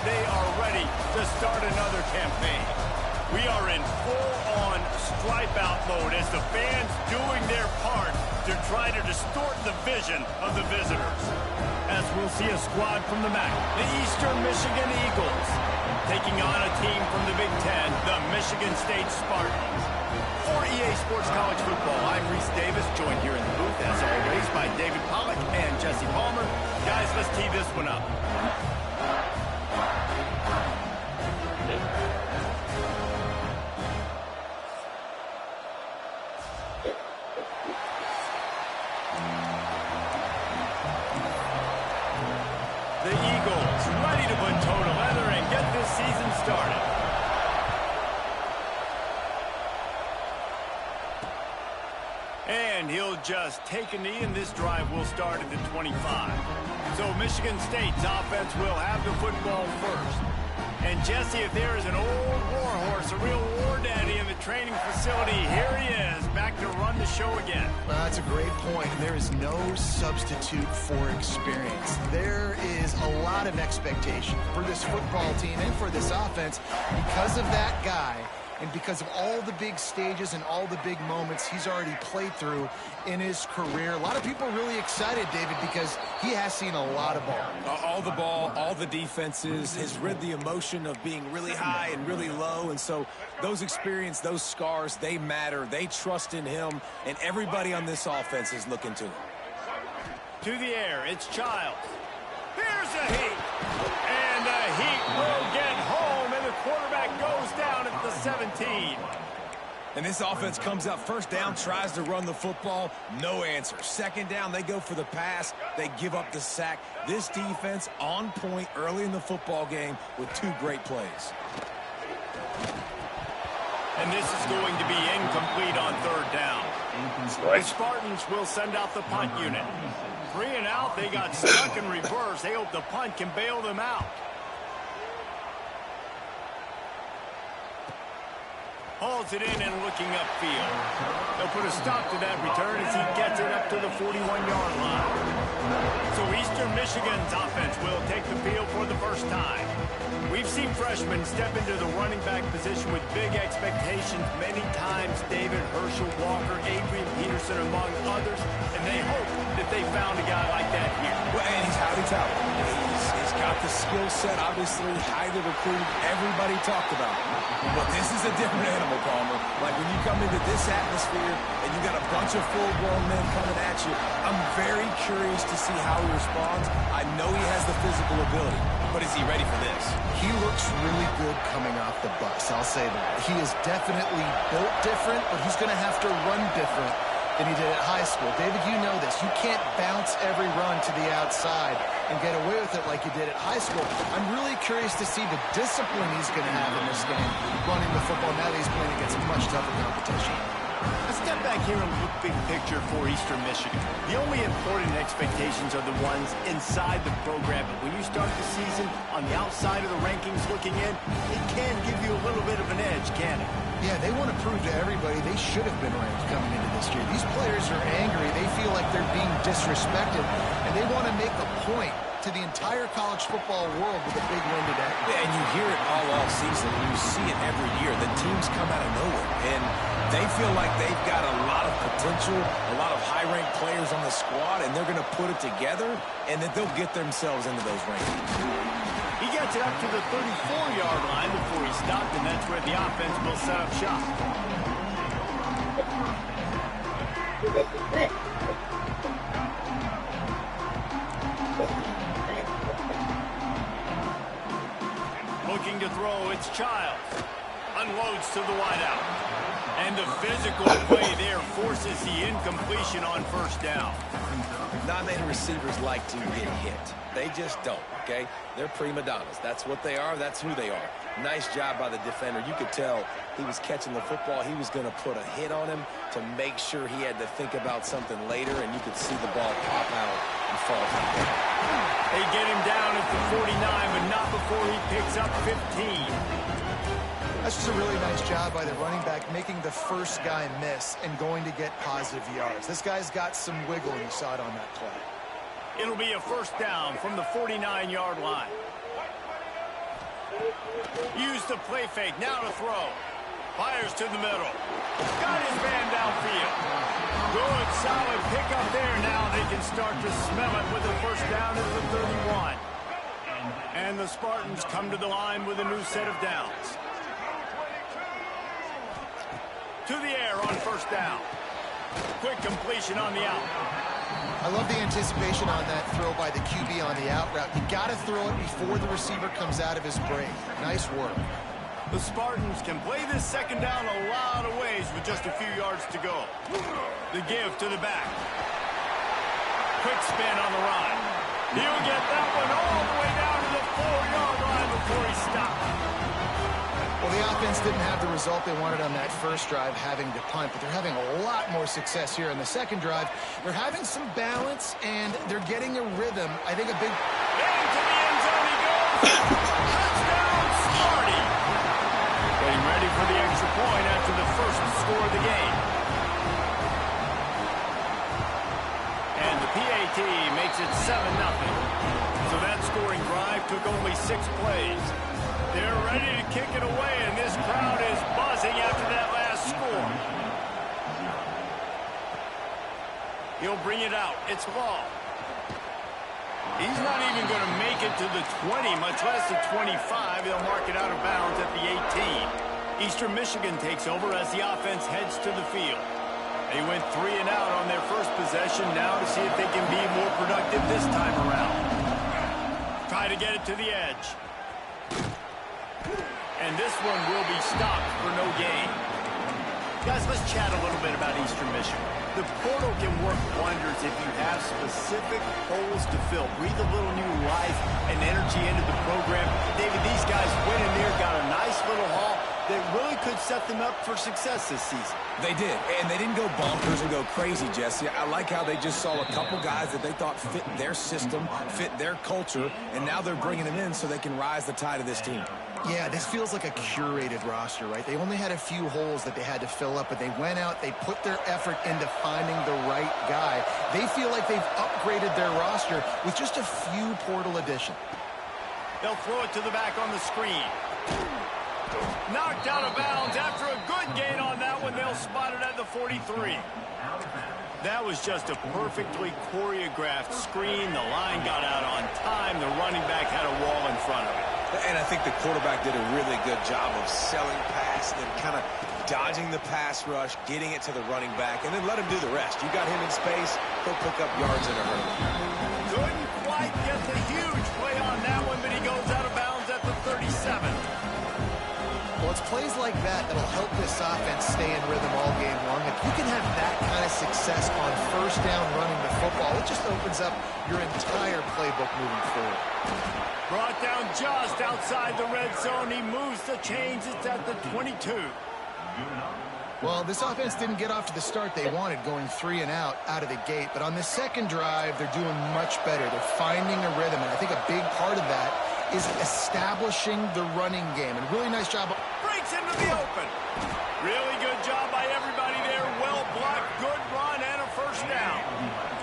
they are ready to start another campaign. We are in full-on stripe-out mode as the fans doing their part to try to distort the vision of the visitors. As we'll see a squad from the MAC, the Eastern Michigan Eagles, taking on a team from the Big Ten, the Michigan State Spartans. For EA Sports College Football, I'm Reese Davis, joined here in the booth, as always, by David Pollack and Jesse Palmer. Guys, let's tee this one up. The Eagles ready to put toe to leather and get this season started. And he'll just take a knee, and this drive will start at the 25. So Michigan State's offense will have the football first. And Jesse, if there is an old war horse, a real war daddy in the training facility, here he is, back to run the show again. Well, that's a great point. There is no substitute for experience. There is a lot of expectation for this football team and for this offense because of that guy. And because of all the big stages and all the big moments he's already played through in his career. A lot of people are really excited, David, because he has seen a lot of ball. All the ball, all the defenses, has rid the emotion of being really high and really low. And so those experience, those scars, they matter. They trust in him. And everybody on this offense is looking to him. To the air, it's Childs. Here's a heat. And the heat will get home, and the quarterback goes down at the 17. And this offense comes out first down, tries to run the football, no answer. Second down, they go for the pass, they give up the sack. This defense on point early in the football game with two great plays. And this is going to be incomplete on third down. The Spartans will send out the punt unit. 3 and out, they got stuck in reverse. They hope the punt can bail them out. Hauls it in and looking upfield. They'll put a stop to that return as he gets it up to the 41-yard line. So Eastern Michigan's offense will take the field for the first time. We've seen freshmen step into the running back position with big expectations many times. David, Herschel, Walker, Adrian Peterson, among others. And they hope that they found a guy like that here. Well, and he's highly talented. He's got the skill set, obviously, highly recruited. Everybody talked about him. But this is a different animal, Palmer. Like when you come into this atmosphere and you got a bunch of full-grown men coming at you, I'm very curious to see how he responds. I know he has the physical ability, but is he ready for this? He looks really good coming off the bus, I'll say that. He is definitely built different, but he's going to have to run different than he did at high school. David, you know this. You can't bounce every run to the outside and get away with it like you did at high school. I'm really curious to see the discipline he's going to have in this game, running the football now that he's playing against much tougher competition. Let's step back here and look big picture for Eastern Michigan. The only important expectations are the ones inside the program. But when you start the season on the outside of the rankings looking in, it can give you a little bit of an edge, can it? Yeah, they want to prove to everybody they should have been ranked coming into this year. These players are angry. They feel like they're being disrespected, and they want to make a point to the entire college football world with a big win today. Yeah, and you hear it all season. You see it every year. The teams come out of nowhere, and they feel like they've got a lot of potential, a lot of high-ranked players on the squad, and they're going to put it together, and that they'll get themselves into those rankings. He gets it up to the 34-yard line before he stopped, and that's where the offense will set up shop. Looking to throw, it's Childs. Unloads to the wideout. And the physical play there forces the incompletion on first down. Non-native receivers like to get hit. They just don't, okay? They're prima donnas. That's what they are. That's who they are. Nice job by the defender. You could tell he was catching the football. He was going to put a hit on him to make sure he had to think about something later, and you could see the ball pop out and fall from there. They get him down at the 49, but not before he picks up 15. That's just a really nice job by the running back, making the first guy miss and going to get positive yards. This guy's got some wiggle, and you saw it on that play. It'll be a first down from the 49-yard line. Use the play fake. Now to throw. Fires to the middle. Got his man downfield. Good, solid pickup there. Now they can start to smell it with a first down at the 31. And the Spartans come to the line with a new set of downs. To the air on first down. Quick completion on the out. I love the anticipation on that throw by the QB on the out route. You got to throw it before the receiver comes out of his break. Nice work. The Spartans can play this second down a lot of ways with just a few yards to go. The give to the back. Quick spin on the run. He'll get that one all the way down to the 4-yard line before he stops. Well, the offense didn't have the result they wanted on that first drive, having to punt, but they're having a lot more success here in the second drive. They're having some balance, and they're getting a rhythm. I think a big... Into the end zone he goes. Touchdown, Sparty. Getting ready for the extra point after the first score of the game. And the PAT makes it 7-0. So that scoring drive took only 6 plays. They're ready to kick it away, and this crowd is buzzing after that last score. He'll bring it out. It's Law. He's not even going to make it to the 20, much less the 25. They'll mark it out of bounds at the 18. Eastern Michigan takes over as the offense heads to the field. They went 3 and out on their first possession, now to see if they can be more productive this time around. Try to get it to the edge. And this one will be stopped for no gain. Guys, let's chat a little bit about Eastern Michigan. The portal can work wonders if you have specific holes to fill. Breathe a little new life and energy into the program. David, these guys went in there, got a nice little haul that really could set them up for success this season. They did, and they didn't go bonkers and go crazy, Jesse. I like how they just saw a couple guys that they thought fit their system, fit their culture, and now they're bringing them in so they can rise the tide of this team. Yeah, this feels like a curated roster, right? They only had a few holes that they had to fill up, but they went out, they put their effort into finding the right guy. They feel like they've upgraded their roster with just a few portal additions. They'll throw it to the back on the screen. Knocked out of bounds after a good gain on that one. They'll spot it at the 43. That was just a perfectly choreographed screen. The line got out on time. The running back had a wall in front of it. And I think the quarterback did a really good job of selling past and kind of dodging the pass rush, getting it to the running back, and then let him do the rest. You got him in space, he'll pick up yards in a hurry. Couldn't quite get the huge play on that one, but he goes out of bounds at the 37. Well, it's plays like that that'll help this offense stay in rhythm all game long. If you can have that kind of success on first down running the football, it just opens up your entire playbook moving forward. Brought down just outside the red zone. He moves the chains. It's at the 22. Well, this offense didn't get off to the start they wanted, going 3 and out of the gate. But on the second drive, they're doing much better. They're finding a rhythm, and I think a big part of that is establishing the running game. And really nice job. Breaks into the open. Really good job by everybody there. Well blocked, good run, and a first down.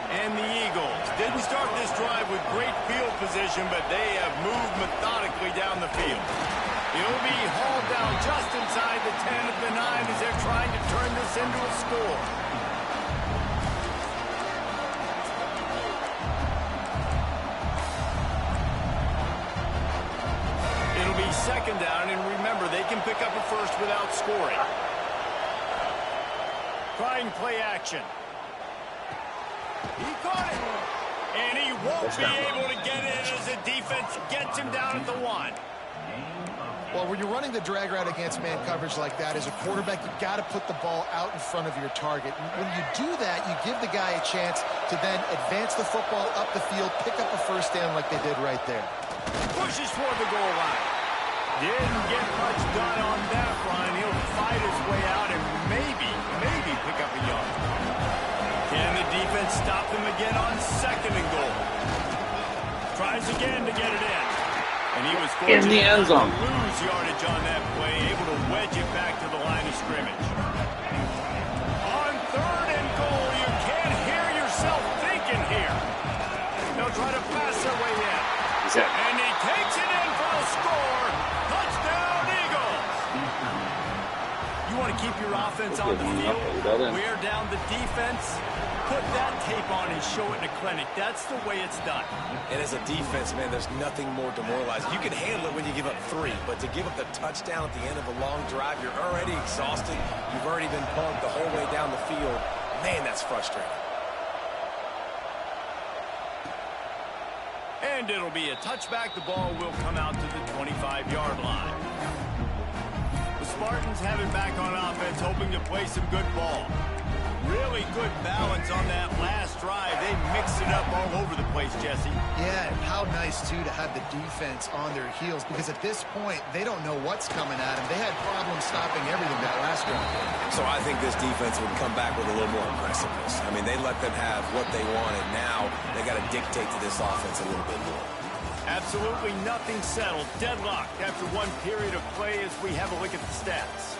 And the Eagles didn't start this drive with great field position, but they have moved methodically down the field. He'll be hauled down just inside the 10 at the 9 as they're trying to turn this into a score. It'll be second down, and remember, they can pick up a first without scoring. Trying play action. He caught it. And he won't be able to get it as the defense gets him down at the 1. Well, when you're running the drag route against man coverage like that, as a quarterback, you've got to put the ball out in front of your target. And when you do that, you give the guy a chance to then advance the football up the field, pick up a first down like they did right there. Pushes toward the goal line. Didn't get much done on that run. He'll fight his way out and maybe pick up a yard. Can the defense stop him again on second and goal? Tries again to get it in. And he was fortunate in the end zone. To lose yardage on that play, able to wedge it back to the line of scrimmage. On third and goal, you can't hear yourself thinking here. They'll try to pass their way in. And he takes it in for a score. keep your offense on the field, wear down the defense, put that tape on and show it in a clinic. That's the way it's done. And as a defense, man, there's nothing more demoralizing. You can handle it when you give up 3, but to give up the touchdown at the end of a long drive, you're already exhausted. You've already been punked the whole way down the field. Man, that's frustrating. And it'll be a touchback. The ball will come out to the 25-yard line. The Spartans have it back on offense, hoping to play some good ball. Really good balance on that last drive. They mixed it up all over the place, Jesse. Yeah, and how nice, too, to have the defense on their heels, because at this point, they don't know what's coming at them. They had problems stopping everything that last drive. So I think this defense would come back with a little more aggressiveness. I mean, they let them have what they wanted. Now they got to dictate to this offense a little bit more. Absolutely nothing settled. Deadlocked after one period of play as we have a look at the stats.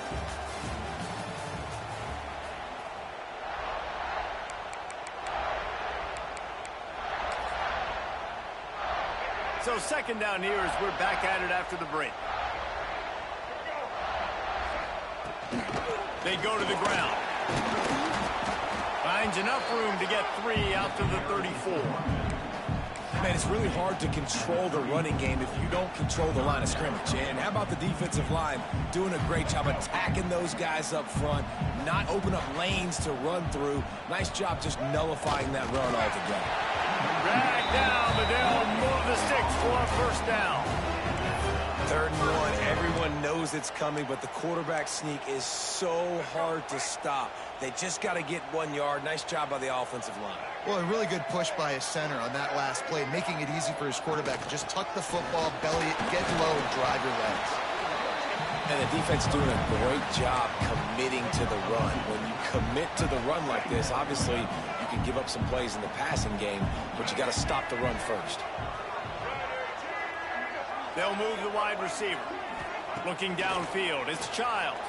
So second down here as we're back at it after the break. They go to the ground. Finds enough room to get 3 out to the 34. Man, it's really hard to control the running game if you don't control the line of scrimmage. And how about the defensive line doing a great job attacking those guys up front, not open up lanes to run through. Nice job just nullifying that run altogether. Drag down, but they'll move the sticks for a first down. 3rd and 1. Everyone knows it's coming, but the quarterback sneak is so hard to stop. They just got to get 1 yard. Nice job by the offensive line. Well, a really good push by his center on that last play, making it easy for his quarterback to just tuck the football, belly it, get low, and drive your legs. And the defense doing a great job committing to the run. When you commit to the run like this, obviously you can give up some plays in the passing game, but you got to stop the run first. They'll move the wide receiver. Looking downfield, it's Childs.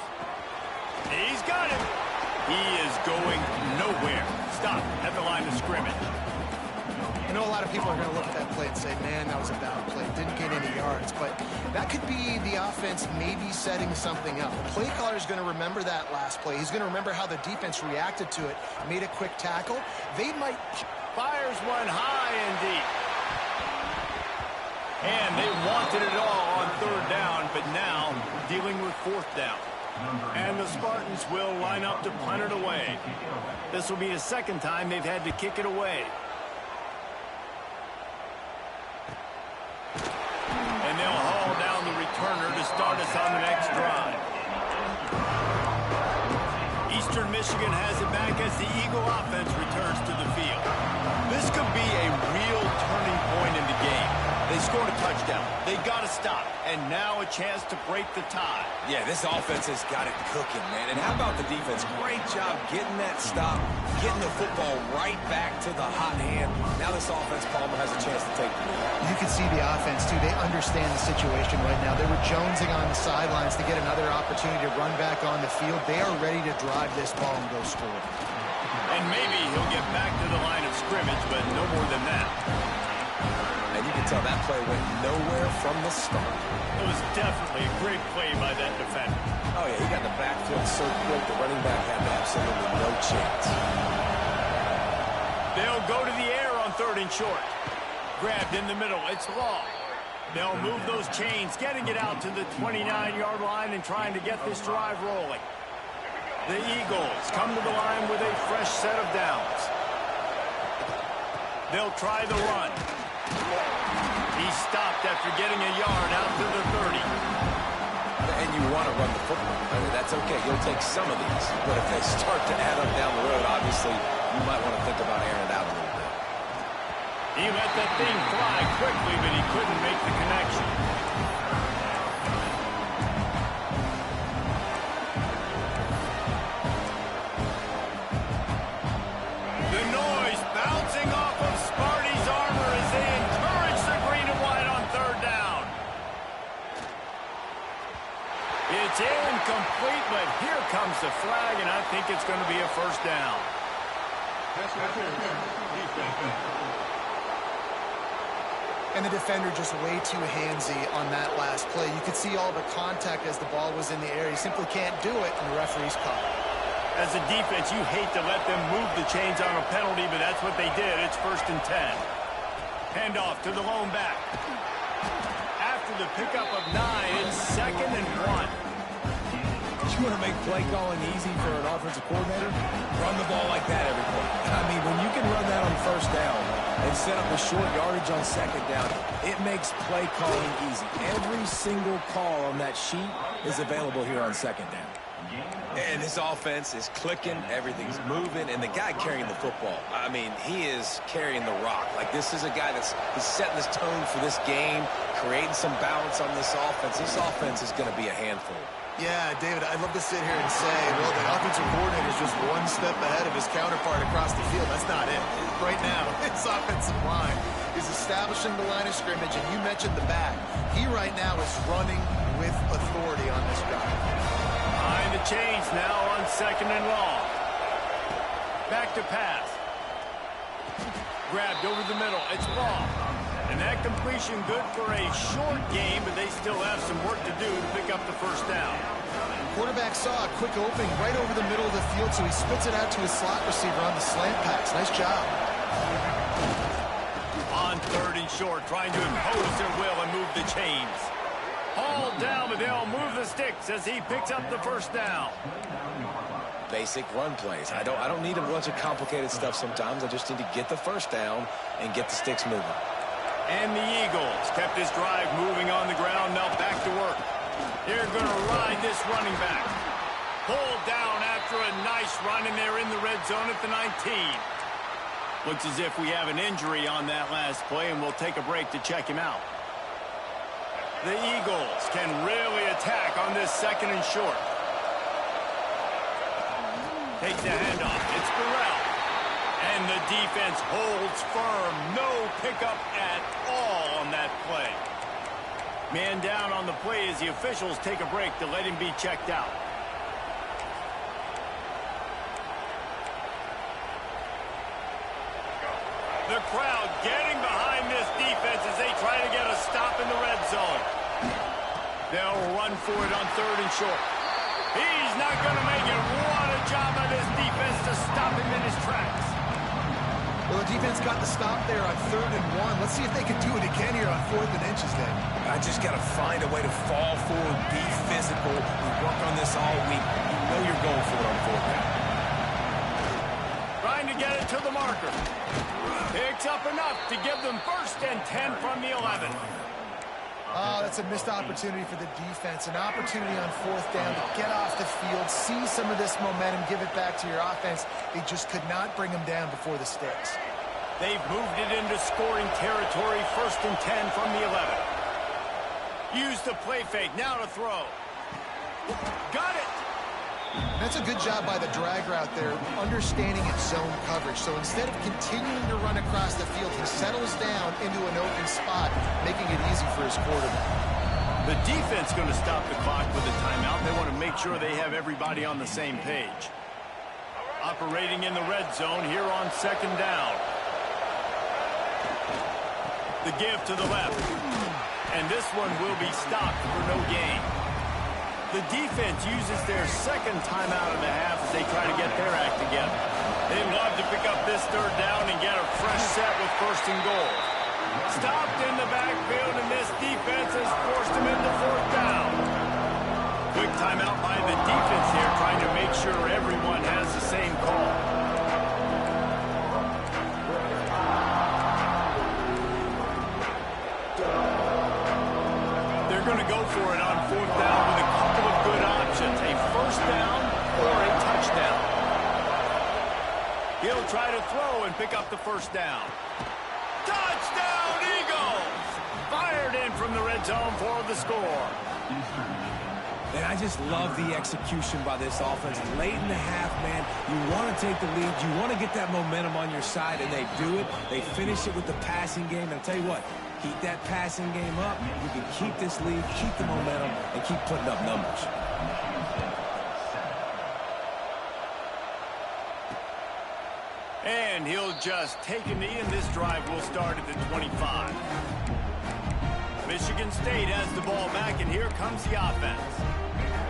He's got him. He is going nowhere. Stop at the line of scrimmage. I know a lot of people are going to look at that play and say, man, that was a bad play. Didn't gain any yards. But that could be the offense maybe setting something up. The play caller is going to remember that last play. He's going to remember how the defense reacted to it, made a quick tackle. They might... Fires one high and deep. And they wanted it all on 3rd down, but now dealing with 4th down. And the Spartans will line up to punt it away. This will be the 2nd time they've had to kick it away. And they'll haul down the returner to start us on the next drive. Eastern Michigan has it back as the Eagle offense returns to the field. This could be a real turning point in the game. They scored a touchdown. They got to stop. And now a chance to break the tie. Yeah, this offense has got it cooking, man. And how about the defense? Great job getting that stop, getting the football right back to the hot hand. Now this offense, Palmer, has a chance to take the lead. You can see the offense, too. They understand the situation right now. They were jonesing on the sidelines to get another opportunity to run back on the field. They are ready to drive this ball and go score. And maybe he'll get back to the line of scrimmage, but no more than that. And you can tell that play went nowhere from the start. It was definitely a great play by that defender. Oh, yeah, he got the backfield so quick, the running back had absolutely no chance. They'll go to the air on 3rd and short. Grabbed in the middle. It's Law. They'll move those chains, getting it out to the 29-yard line and trying to get this drive rolling. The Eagles come to the line with a fresh set of downs. They'll try the run. He stopped after getting a yard out to the 30. And you want to run the football. I mean, that's okay. You'll take some of these. But if they start to add up down the road, obviously, you might want to think about airing it out a little bit. He let that thing fly quickly, but he couldn't make the connection. The noise bouncing off of Sparty's armor as they encourage the green and white on 3rd down. It's incomplete, but here comes the flag, and I think it's going to be a first down. And the defender just way too handsy on that last play. You could see all the contact as the ball was in the air. He simply can't do it, and the referee's caught it. As a defense, you hate to let them move the chains on a penalty, but that's what they did. It's 1st and 10. Handoff to the lone back. After the pickup of 9, it's 2nd and 1. You want to make play calling easy for an offensive coordinator? Run the ball like that every play. I mean, when you can run that on 1st down and set up a short yardage on 2nd down, it makes play calling easy. Every single call on that sheet is available here on 2nd down. And his offense is clicking, everything's moving, and the guy carrying the football, I mean, he is carrying the rock. Like, this is a guy that's setting this tone for this game, creating some balance on this offense. This offense is going to be a handful. Yeah, David, I'd love to sit here and say, well, the offensive coordinator is just one step ahead of his counterpart across the field. That's not it. Right now, his offensive line is establishing the line of scrimmage, and you mentioned the back. He right now is running with authority on this drive. Behind the chains now on 2nd and long. Back to pass. Grabbed over the middle. It's ball. And that completion good for a short game, but they still have some work to do to pick up the 1st down. Quarterback saw a quick opening right over the middle of the field, so he spits it out to his slot receiver on the slant pass. Nice job. On 3rd and short, trying to impose their will and move the chains. Hauled down, but they'll move the sticks as he picks up the 1st down. Basic run plays. I don't need a bunch of complicated stuff sometimes. I just need to get the 1st down and get the sticks moving. And the Eagles kept this drive moving on the ground. Now back to work. They're going to ride this running back. Pulled down after a nice run, and they're in the red zone at the 19. Looks as if we have an injury on that last play, and we'll take a break to check him out. The Eagles can really attack on this 2nd and short. Takes the handoff. It's Burrell. And the defense holds firm. No pickup at all on that play. Man down on the play as the officials take a break to let him be checked out. The crowd getting behind this defense as they try to get a stop in the red zone. They'll run for it on 3rd and short. He's not going to make it. What a job by this defense to stop him in his tracks. Well, the defense got the stop there on 3rd and 1. Let's see if they can do it again here on 4th and inches, then. I just got to find a way to fall forward, be physical. We work on this all week. You know you're going for it on 4th down. Trying to get it to the marker. Picks up enough to give them 1st and 10 from the 11. Oh, that's a missed opportunity for the defense. An opportunity on 4th down to get off the field, see some of this momentum, give it back to your offense. They just could not bring them down before the sticks. They've moved it into scoring territory. 1st and 10 from the 11. Use the play fake. Now to throw. Got it. That's a good job by the drag route there, understanding its zone coverage. So instead of continuing to run across the field, he settles down into an open spot, making it easy for his quarterback. The defense going to stop the clock with a timeout. They want to make sure they have everybody on the same page. Operating in the red zone here on 2nd down. The give to the left. And this one will be stopped for no gain. The defense uses their 2nd timeout of the half as they try to get their act together. They'd love to pick up this 3rd down and get a fresh set with 1st and goal. Stopped in the backfield, and this defense has forced him into 4th down. Quick timeout by the defense here, trying to make sure everyone has the same call. They're going to go for it on 4th down with a couple of good options. A 1st down or a touchdown. He'll try to throw and pick up the 1st down. Touchdown, Eagles! Fired in from the red zone for the score. And I just love the execution by this offense. Late in the half, man, you want to take the lead. You want to get that momentum on your side, and they do it. They finish it with the passing game. And I'll tell you what, keep that passing game up. You can keep this lead, keep the momentum, and keep putting up numbers. And he'll just take a knee, and this drive will start at the 25. Michigan State has the ball back, and here comes the offense.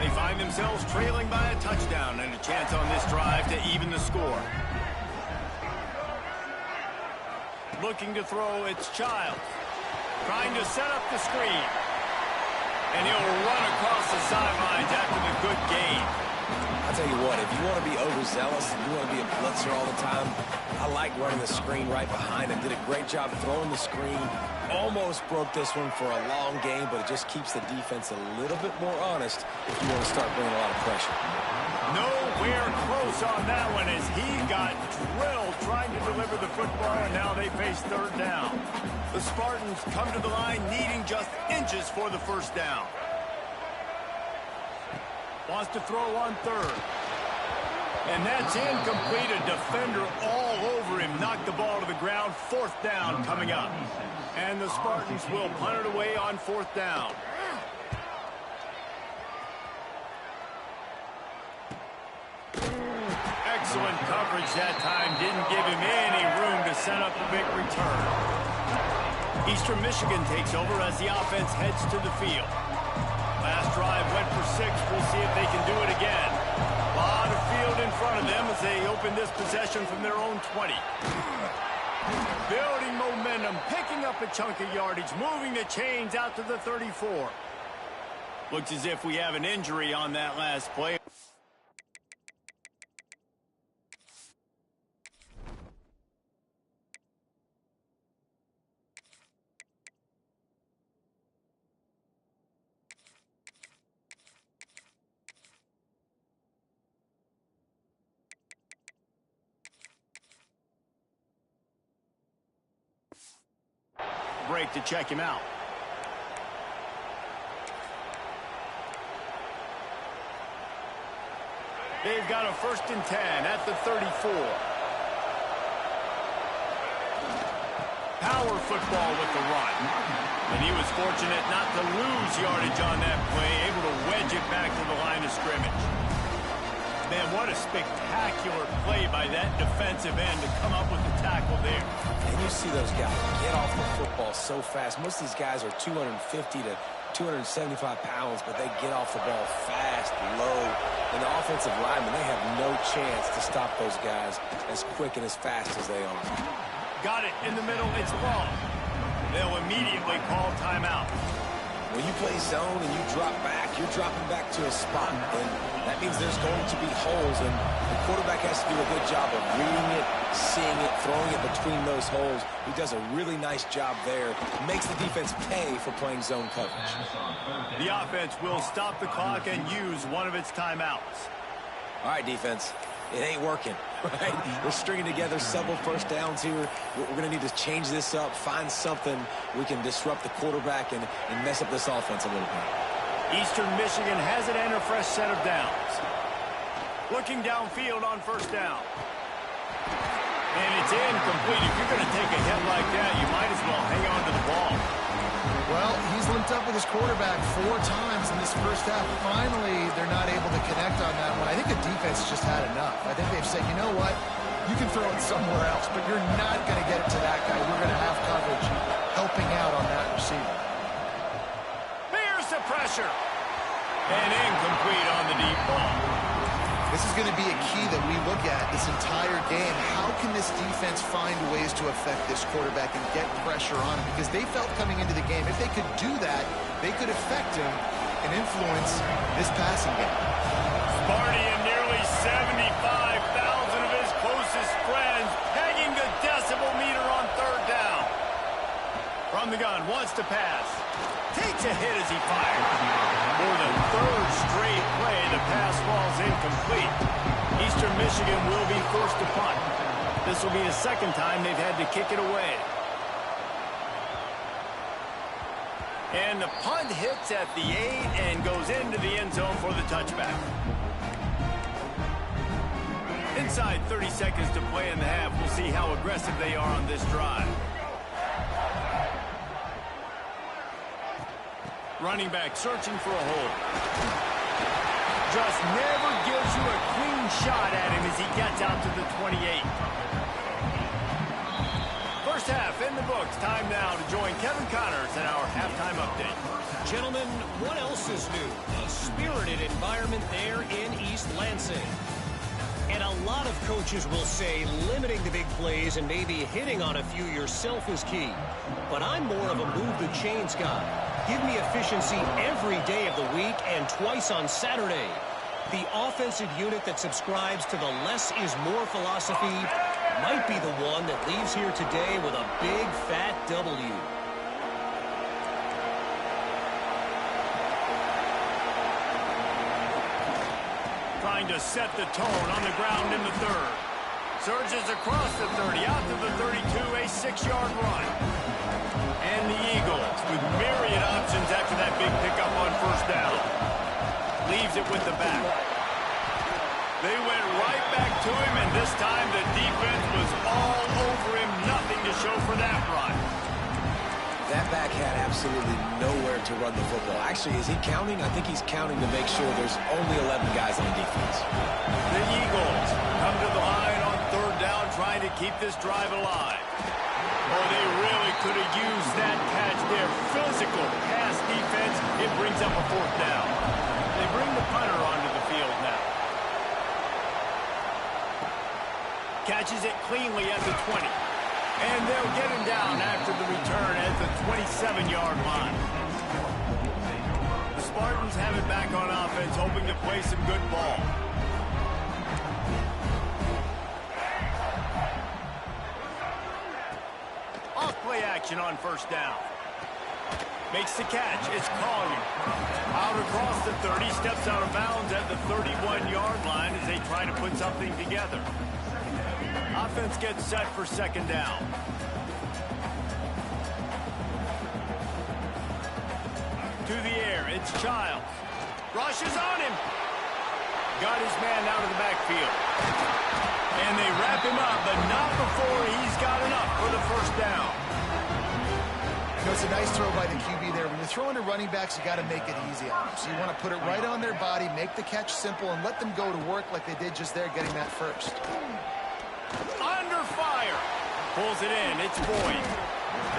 They find themselves trailing by a touchdown and a chance on this drive to even the score. Looking to throw, it's Childs. Trying to set up the screen. And he'll run across the sidelines after the good gain. I'll tell you what, if you want to be overzealous and you want to be a blitzer all the time, I like running the screen right behind him. Did a great job throwing the screen. Almost broke this one for a long game, but it just keeps the defense a little bit more honest if you want to start bringing a lot of pressure. Nowhere close on that one as he got drilled trying to deliver the football, and now they face third down. The Spartans come to the line needing just inches for the first down. Wants to throw on third. And that's incomplete. A defender all over him. Knocked the ball to the ground. Fourth down coming up. And the Spartans will punt it away on fourth down. Excellent coverage that time. Didn't give him any room to set up a big return. Eastern Michigan takes over as the offense heads to the field. Last drive went for 6. We'll see if they can do it again. A lot of field in front of them as they open this possession from their own 20. Building momentum, picking up a chunk of yardage, moving the chains out to the 34. Looks as if we have an injury on that last play. Break to check him out. They've got a 1st and 10 at the 34. Power football with the run. And he was fortunate not to lose yardage on that play, able to wedge it back to the line of scrimmage. Man, what a spectacular play by that defensive end to come up with the tackle there. And you see those guys get off the football so fast. Most of these guys are 250 to 275 pounds, but they get off the ball fast, low. And the offensive linemen, they have no chance to stop those guys as quick and as fast as they are. Got it in the middle. It's long. They'll immediately call timeout. When you play zone and you drop back, you're dropping back to a spot. And that means there's going to be holes, and the quarterback has to do a good job of reading it, seeing it, throwing it between those holes. He does a really nice job there. Makes the defense pay for playing zone coverage. The offense will stop the clock and use one of its timeouts. All right, defense. It ain't working, right? We're stringing together several first downs here. We're going to need to change this up, find something we can disrupt the quarterback and mess up this offense a little bit. Eastern Michigan has it and a fresh set of downs. Looking downfield on first down. And it's incomplete. If you're going to take a hit like that, you might as well hang on to the ball. Well, he's linked up with his quarterback 4 times in this first half. Finally, they're not able to connect on that one. I think the defense just had enough. I think they've said, you know what? You can throw it somewhere else, but you're not going to get it to that guy. We're going to have coverage helping out on that receiver. There's the pressure. And incomplete on the deep ball. This is going to be a key that we look at this entire game. How can this defense find ways to affect this quarterback and get pressure on him? Because they felt coming into the game, if they could do that, they could affect him and influence this passing game. Sparty and nearly 75,000 of his closest friends pegging the decibel meter on third down. From the gun, wants to pass. Takes a hit as he fires. For the 3rd straight play, the pass falls incomplete. Eastern Michigan will be forced to punt. This will be the 2nd time they've had to kick it away. And the punt hits at the 8 and goes into the end zone for the touchback. Inside 30 seconds to play in the half. We'll see how aggressive they are on this drive. Running back searching for a hole. Just never gives you a clean shot at him as he gets out to the 28. First half in the books. Time now to join Kevin Connors in our halftime update. Gentlemen, what else is new? A spirited environment there in East Lansing. And a lot of coaches will say limiting the big plays and maybe hitting on a few yourself is key. But I'm more of a move the chains guy. Give me efficiency every day of the week and twice on Saturday. The offensive unit that subscribes to the less is more philosophy might be the one that leaves here today with a big fat W. Trying to set the tone on the ground in the third. Surges across the 30, out to the 32, a 6-yard run. And the Eagles with myriad options after that big pickup on first down. Leaves it with the back. They went right back to him, and this time the defense was all over him. Nothing to show for that run. That back had absolutely nowhere to run the football. Actually, is he counting? I think he's counting to make sure there's only 11 guys on the defense. The Eagles come to the line on third down, trying to keep this drive alive. Boy, they really could have used that catch there. Physical pass defense. It brings up a fourth down. They bring the punter onto the field now. Catches it cleanly at the 20. And they'll get him down after the return at the 27-yard line. The Spartans have it back on offense, hoping to play some good ball. Off play action on first down. Makes the catch. It's Collier. Out across the 30, steps out of bounds at the 31-yard line as they try to put something together. Offense gets set for second down. To the air, it's Childs. Rushes on him. Got his man out of the backfield. And they wrap him up, but not before he's got enough for the first down. It's a nice throw by the QB there. When you're throwing to running backs, you got to make it easy on them. So you want to put it right on their body, make the catch simple, and let them go to work like they did just there, getting that first. Under fire. Pulls it in. It's Boyd.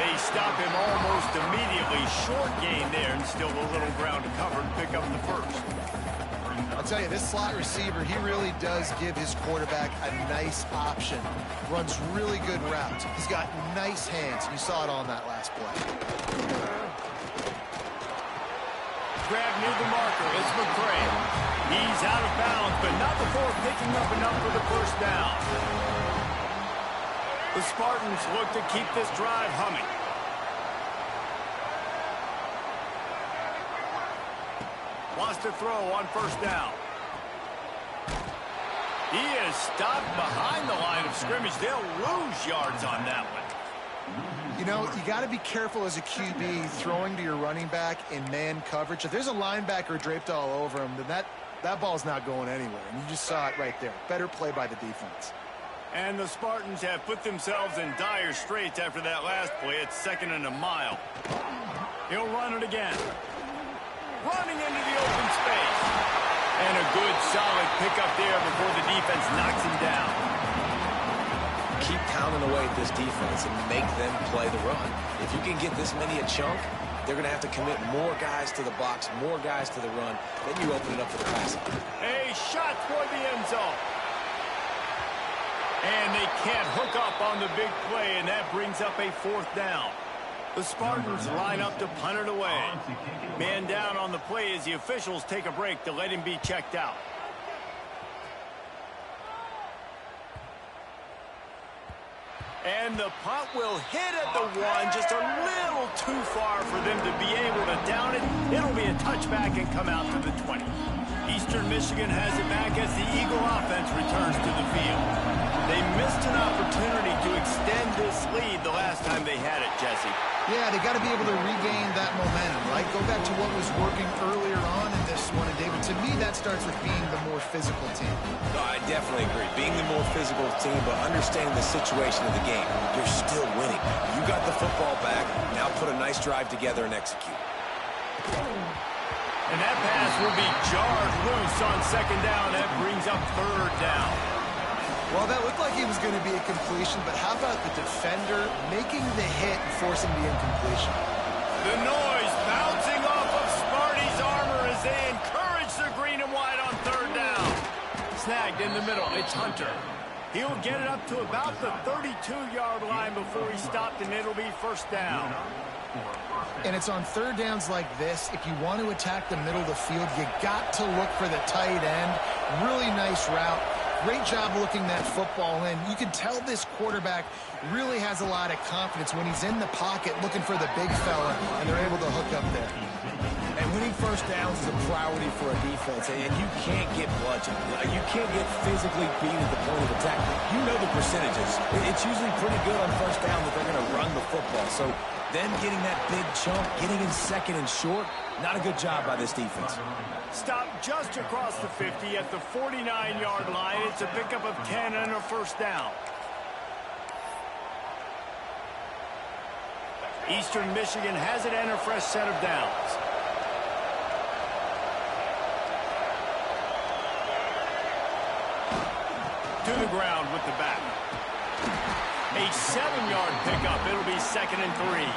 They stop him almost immediately. Short gain there, and still a little ground to cover and pick up the first. I'll tell you, this slot receiver, he really does give his quarterback a nice option. Runs really good routes. He's got nice hands. You saw it on that last play. Grab near the marker. It's McCray. He's out of bounds, but not before picking up enough for the first down. The Spartans look to keep this drive humming. Wants to throw on first down. He is stopped behind the line of scrimmage. They'll lose yards on that one. You know, you got to be careful as a QB throwing to your running back in man coverage. If there's a linebacker draped all over him, then that ball's not going anywhere. And you just saw it right there. Better play by the defense. And the Spartans have put themselves in dire straits after that last play. It's second and a mile. He'll run it again. Running into the open space. And a good, solid pickup there before the defense knocks him down. Keep pounding away at this defense and make them play the run. If you can get this many a chunk, they're going to have to commit more guys to the box, more guys to the run. Then you open it up for the passing. A shot toward the end zone. And they can't hook up on the big play, and that brings up a fourth down. The Spartans line up to punt it away. Man down on the play as the officials take a break to let him be checked out. And the punt will hit at the one, just a little too far for them to be able to down it. It'll be a touchback and come out to the 20. Eastern Michigan has it back as the Eagle offense returns to the field. They missed an opportunity to extend this lead the last time they had it, Jesse. Yeah, they got to be able to regain that momentum, right? Go back to what was working earlier on in this one. And, David, to me, that starts with being the more physical team. No, I definitely agree. Being the more physical team, but understanding the situation of the game. You're still winning. You got the football back. Now put a nice drive together and execute. And that pass will be jarred loose on second down. That brings up third down. Well, that looked like it was going to be a completion, but how about the defender making the hit and forcing the incompletion? The noise bouncing off of Smarty's armor as they encourage the green and white on third down. Snagged in the middle. It's Hunter. He'll get it up to about the 32-yard line before he's stopped, and it'll be first down. And it's on third downs like this. If you want to attack the middle of the field, you got to look for the tight end. Really nice route. Great job looking that football in. You can tell this quarterback really has a lot of confidence when he's in the pocket looking for the big fella, and they're able to hook up there. And winning first downs is a priority for a defense, and you can't get bludgeoned. You can't get physically beat at the point of attack. You know the percentages. It's usually pretty good on first down that they're going to run the football. So them getting that big chunk, getting in second and short, not a good job by this defense. Stop just across the 50 at the 49-yard line. It's a pickup of 10 and a first down. Eastern Michigan has it and a fresh set of downs. To the ground with the back. A 7-yard pickup. It'll be 2nd and 3.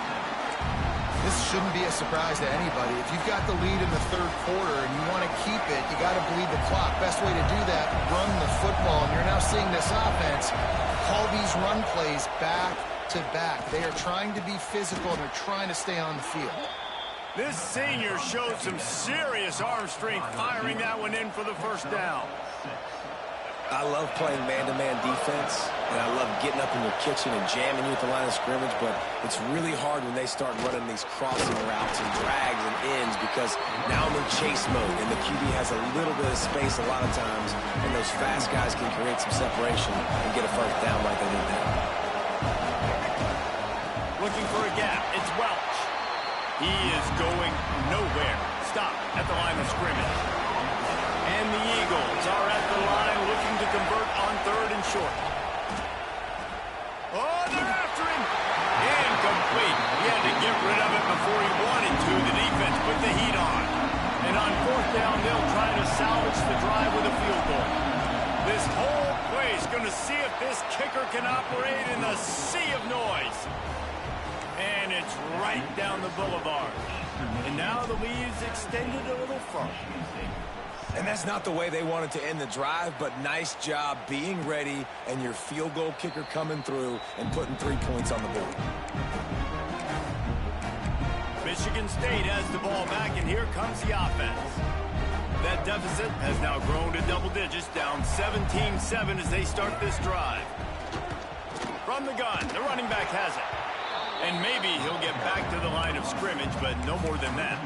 This shouldn't be a surprise to anybody. If you've got the lead in the third quarter and you want to keep it, you got to bleed the clock. Best way to do that, run the football. And you're now seeing this offense call these run plays back to back. They are trying to be physical, and they're trying to stay on the field. This senior showed some serious arm strength firing that one in for the first down. I love playing man-to-man defense, and I love getting up in your kitchen and jamming you at the line of scrimmage, but it's really hard when they start running these crossing routes and drags and ends because now I'm in chase mode, and the QB has a little bit of space a lot of times, and those fast guys can create some separation and get a first down like they did there. Looking for a gap. It's Welch. He is going nowhere. Stop at the line of scrimmage. And the Eagles are at the line looking to convert on third and short. Oh, they're after him. Incomplete. He had to get rid of it before he wanted to. The defense put the heat on. And on fourth down, they'll try to salvage the drive with a field goal. This whole play is going to see if this kicker can operate in the sea of noise. And it's right down the boulevard. And now the lead is extended a little further. And that's not the way they wanted to end the drive, but nice job being ready and your field goal kicker coming through and putting 3 points on the board. Michigan State has the ball back, and here comes the offense. That deficit has now grown to double digits, down 17-7 as they start this drive. From the gun, the running back has it. And maybe he'll get back to the line of scrimmage, but no more than that.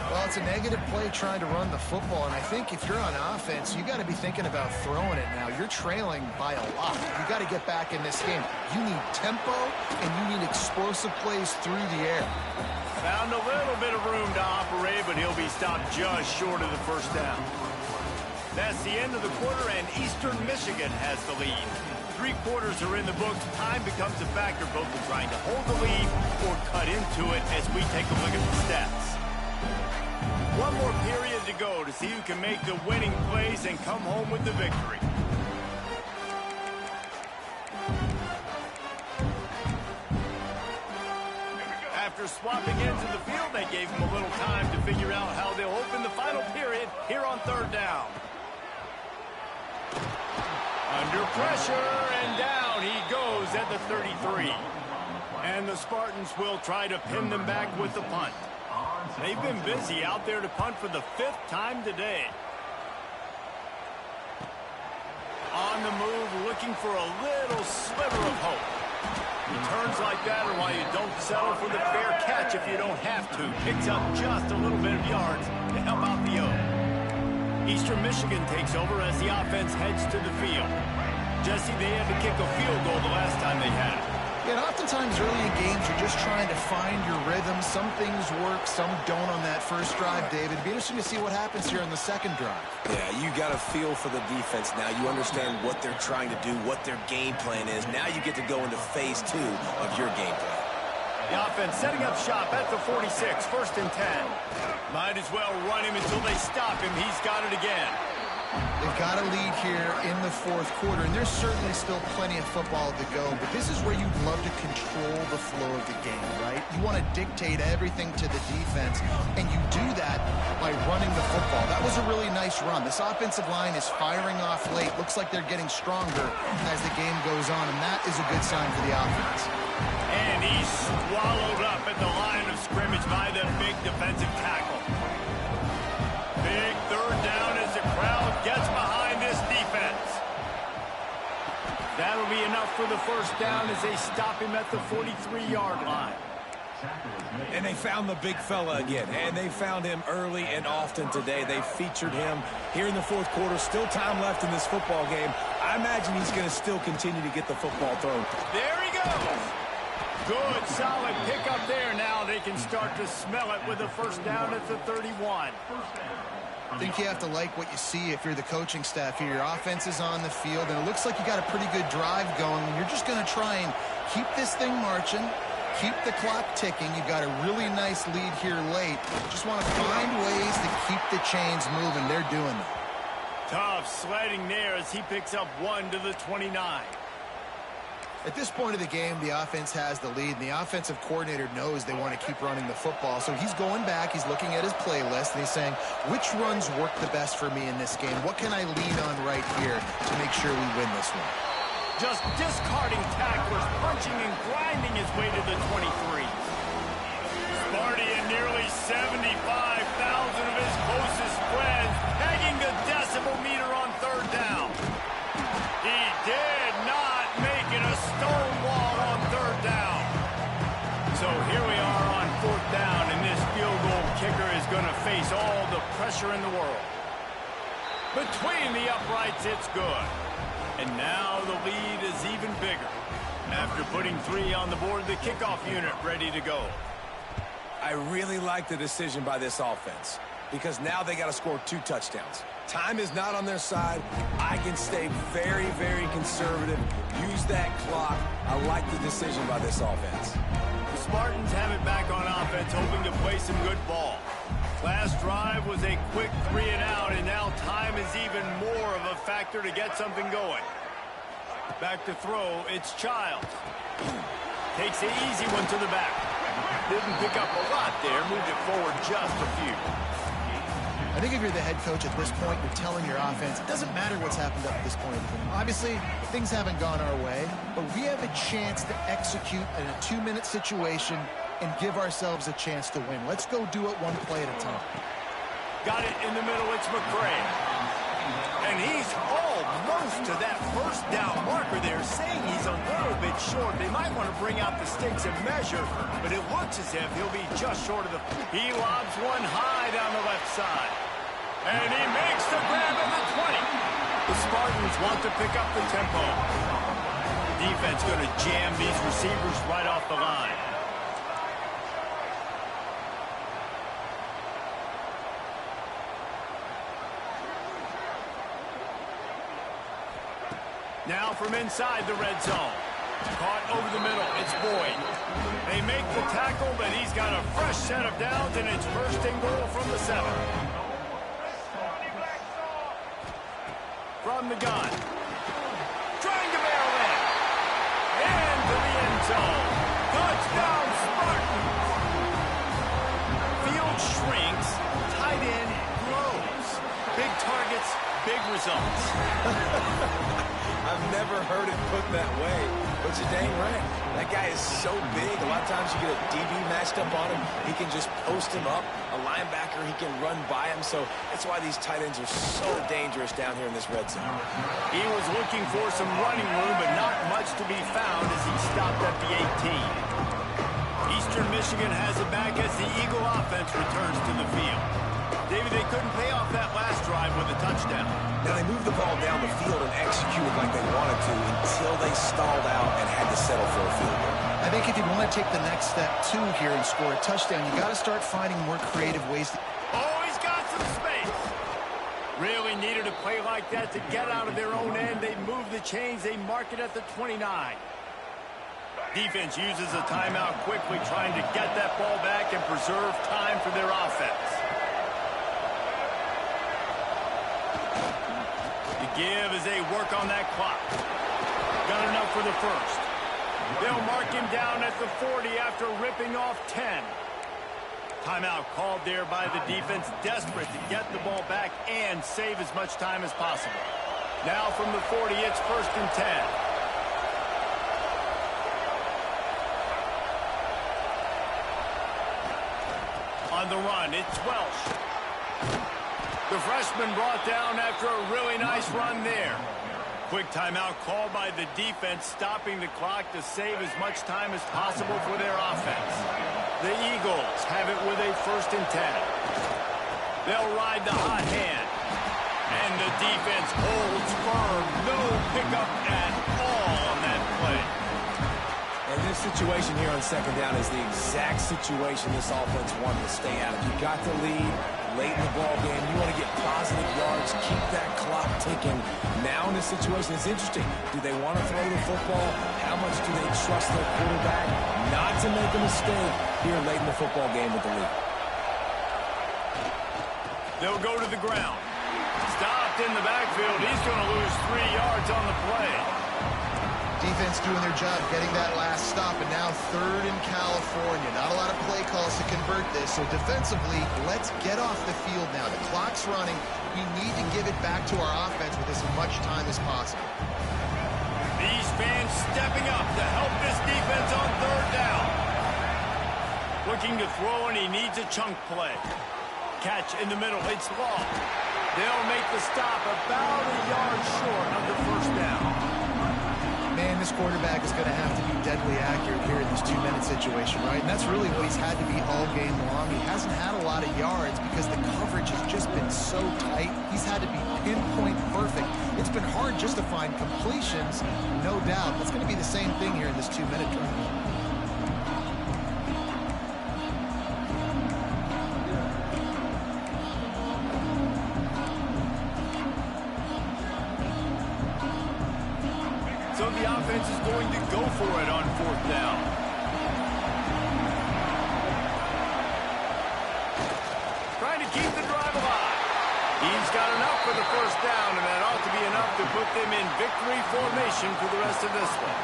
Well, it's a negative play trying to run the football, and I think if you're on offense, you got to be thinking about throwing it now. You're trailing by a lot. You got to get back in this game. You need tempo, and you need explosive plays through the air. Found a little bit of room to operate, but he'll be stopped just short of the first down. That's the end of the quarter, and Eastern Michigan has the lead. 3 quarters are in the books. Time becomes a factor, both in trying to hold the lead or cut into it as we take a look at the stats. One more period to go to see who can make the winning plays and come home with the victory. After swapping into the field, they gave him a little time to figure out how they'll open the final period here on third down. Under pressure, and down he goes at the 33. And the Spartans will try to pin them back with the punt. They've been busy out there to punt for the 5th time today. On the move, looking for a little sliver of hope. Returns like that are why you don't settle for the fair catch if you don't have to. Picks up just a little bit of yards to help out the O. Eastern Michigan takes over as the offense heads to the field. Jesse, they had to kick a field goal the last time they had it. Yeah, and oftentimes early in games, you're just trying to find your rhythm. Some things work, some don't on that first drive, David. It'd be interesting to see what happens here on the second drive. Yeah, you got a feel for the defense now. You understand what they're trying to do, what their game plan is. Now you get to go into phase 2 of your game plan. The offense setting up shop at the 46, 1st and 10. Might as well run him until they stop him. He's got it again. They've got a lead here in the fourth quarter, and there's certainly still plenty of football to go, but this is where you'd love to control the flow of the game, right? You want to dictate everything to the defense, and you do that by running the football. That was a really nice run. This offensive line is firing off late. Looks like they're getting stronger as the game goes on, and that is a good sign for the offense. And he's swallowed up at the line of scrimmage by the big defensive tackle. Big third down as the crowd gets behind this defense. That'll be enough for the first down as they stop him at the 43-yard line. And they found the big fella again, and they found him early and often today. They featured him here in the fourth quarter. Still time left in this football game. I imagine he's going to still continue to get the football thrown. There he goes. Good, solid pickup there. Now they can start to smell it with a first down at the 31. I think you have to like what you see if you're the coaching staff here. Your offense is on the field, and it looks like you got a pretty good drive going. You're just going to try and keep this thing marching, keep the clock ticking. You've got a really nice lead here late. Just want to find ways to keep the chains moving. They're doing that. Tough sledding there as he picks up 1 to the 29. At this point of the game, the offense has the lead, and the offensive coordinator knows they want to keep running the football. So he's going back, he's looking at his playlist, and he's saying, which runs work the best for me in this game? What can I lean on right here to make sure we win this one? Just discarding tacklers, punching and grinding his way to the 23. Sparty and nearly 75,000 of his closest friends pegging the decibel meter on third down. He did not make it a stone wall on third down. So here we are on fourth down, and this field goal kicker is going to face all the pressure in the world. Between the uprights, it's good. And now the lead is even bigger. After putting 3 on the board, the kickoff unit ready to go. I really like the decision by this offense because now they got to score 2 touchdowns. Time is not on their side. I can stay very, very conservative. Use that clock. I like the decision by this offense. The Spartans have it back on offense, hoping to play some good ball. Last drive was a quick 3 and out, and now time is even more of a factor to get something going. Back to throw, it's Childs. Takes the easy one to the back. Didn't pick up a lot there, moved it forward just a few. I think if you're the head coach at this point, you're telling your offense, it doesn't matter what's happened up to this point. Obviously, things haven't gone our way, but we have a chance to execute in a 2-minute situation and give ourselves a chance to win. Let's go do it one play at a time. Got it in the middle, it's McCray. And he's almost to that first down marker there, saying he's a little bit short. They might want to bring out the sticks and measure, but it looks as if he'll be just short of the... He lobs one high down the left side. And he makes the grab at the 20. The Spartans want to pick up the tempo. Defense going to jam these receivers right off the line. Now from inside the red zone. Caught over the middle. It's Boyd. They make the tackle, but he's got a fresh set of downs, and it's first and goal from the 7. From the gun. Trying to barrel in. Into the end zone. Touchdown, Spartans. Field shrinks. Tight end grows. Big targets, big results. I've never heard it put that way, but you're dang right. That guy is so big. A lot of times you get a DB matched up on him. He can just post him up. A linebacker, he can run by him. So that's why these tight ends are so dangerous down here in this red zone. He was looking for some running room, but not much to be found as he stopped at the 18. Eastern Michigan has it back as the Eagle offense returns to the field. David, they couldn't pay off that last drive with a touchdown. Now, they moved the ball down the field and executed like they wanted to until they stalled out and had to settle for a field goal. I think if you want to take the next step, too, here and score a touchdown, you got to start finding more creative ways to... Oh, he's got some space. Really needed a play like that to get out of their own end. They move the chains. They mark it at the 29. Defense uses a timeout quickly, trying to get that ball back and preserve time for their offense. give as they work on that clock. Got enough for the first. They'll mark him down at the 40 after ripping off 10. Timeout called there by the defense, desperate to get the ball back and save as much time as possible. Now from the 40, it's 1st and 10. On the run, it's Welsh. The freshman brought down after a really nice run there. Quick timeout called by the defense, stopping the clock to save as much time as possible for their offense. The Eagles have it with a 1st and 10. They'll ride the hot hand. And the defense holds firm. No pickup at all on that play. And this situation here on 2nd down is the exact situation this offense wanted to stay out of. You got the lead late in the ball game. You want to get positive yards, keep that clock ticking. Now in this situation, it's interesting. Do they want to throw the football? How much do they trust their quarterback not to make a mistake here late in the football game with the lead? They'll go to the ground. Stopped in the backfield. He's going to lose 3 yards on the play. Defense doing their job, getting that last stop, and now 3rd in California. Not a lot of play calls to convert this, so defensively, let's get off the field now. The clock's running. We need to give it back to our offense with as much time as possible. These fans stepping up to help this defense on 3rd down. Looking to throw, and he needs a chunk play. Catch in the middle. It's Law. They'll make the stop about a yard short of the 1st down. Man, this quarterback is going to have to be deadly accurate here in this 2-minute situation, right? And that's really what he's had to be all game long. He hasn't had a lot of yards because the coverage has just been so tight. He's had to be pinpoint perfect. It's been hard just to find completions, no doubt. That's going to be the same thing here in this 2-minute drive. So the offense is going to go for it on 4th down. Trying to keep the drive alive. He's got enough for the 1st down, and that ought to be enough to put them in victory formation for the rest of this one.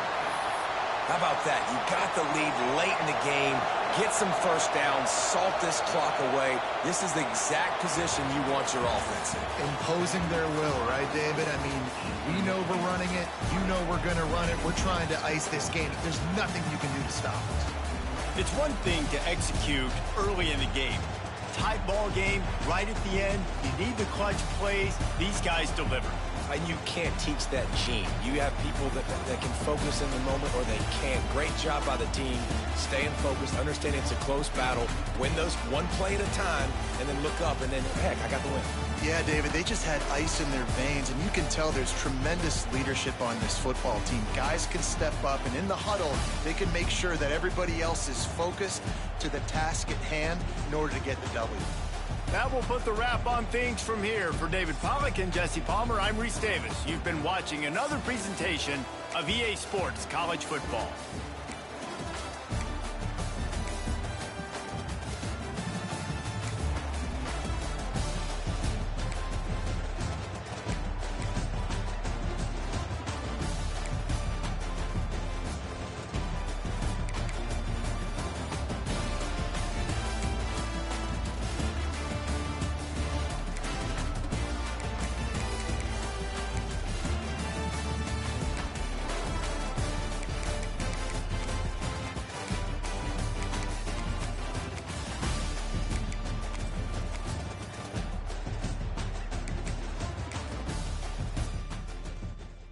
How about that? You got the lead late in the game. Get some 1st down. Salt this clock away. This is the exact position you want your offense in. Imposing their will, right, David? I mean, we know we're running it. You know we're going to run it. We're trying to ice this game. There's nothing you can do to stop us. It's one thing to execute early in the game. Tight ball game, right at the end. You need the clutch plays. These guys deliver. And you can't teach that gene. You have people that can focus in the moment or they can't. Great job by the team, staying focused, understanding it's a close battle, win those one play at a time, and then look up, and then, heck, I got the win. Yeah, David, they just had ice in their veins, and you can tell there's tremendous leadership on this football team. Guys can step up, and in the huddle, they can make sure that everybody else is focused to the task at hand in order to get the W. That will put the wrap on things from here. For David Pollack and Jesse Palmer, I'm Reese Davis. You've been watching another presentation of EA Sports College Football.